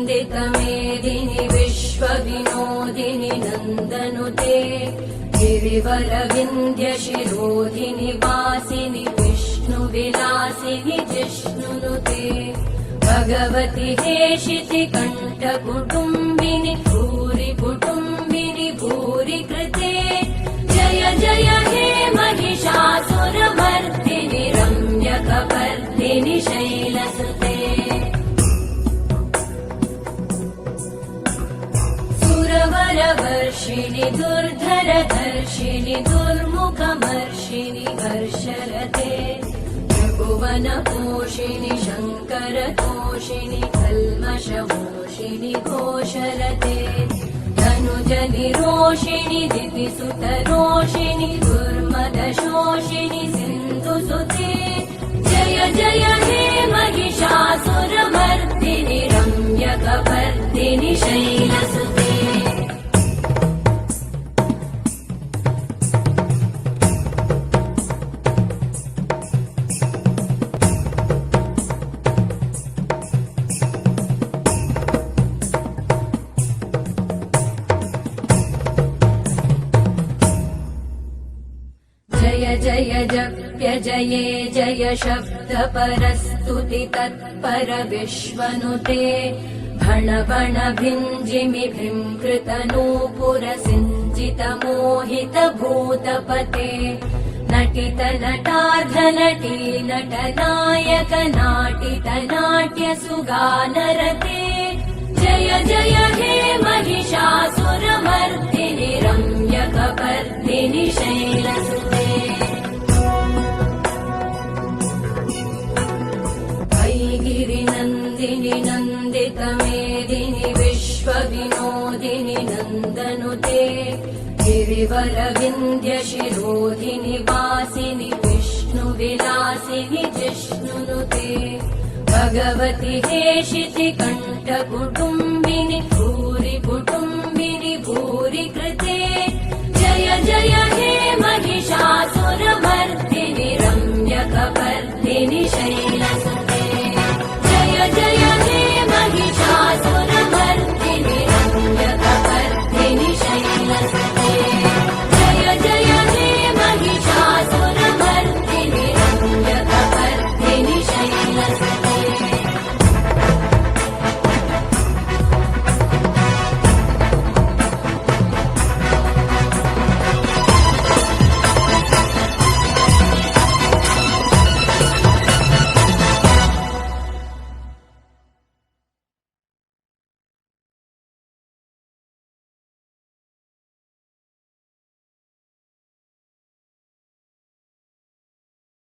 नन्दितमेदिनि विश्वविनोदिनि नन्दनुते गिरिवरविन्द्यशिरोधिनि वासिनि विष्णुविलासिनि जिष्णुनुते भगवति हेशिति कण्ठकुटुम्बिनि भूरि कुटुम्बिनि भूरि कृते जय जय हे महिषासुरमर्दिनि रम्यकपर्दिनि शैलसुते सुरवरवर्षिणि दुर्धरधर्षिणि दुर्मुखमर्षिणि हर्षरते त्रिभुवनपोषिणि शङ्करतोषिणि कल्मषमोषिणि घोषरते धनुजनिरोषिणि दितिसुतरोषिणि दुर्मदशोषिणि सिन्धुसुते जय जय हे महिषासुरमर्दिनि रम्यकपर्दिनि शैलसुते जय जय जप्य जये जय शब्द परस्तुति तत्पर विश्वनुते भण भण भिञ्जिमि भृङ्कृत नूपुर सिञ्जित मोहित भूतपते नटित नटार्ध नटी नट नायक नाटित नाट्य सुगानरते जय जय हे महिषासुरमर्दिनि रम्यकपर्दिनि शैलसुते गिरिनन्दिनि नन्दितमेदिनि विश्वविनोदिनि नन्दनुते गिरिवरविन्द्यशिरोधिनि वासिनि विष्णुविलासिनि जिष्णुनुते भगवति हेशिति कण्ठकुटुम्बिनि भूरि कुटुम्बिनि भूरि कृते जय जय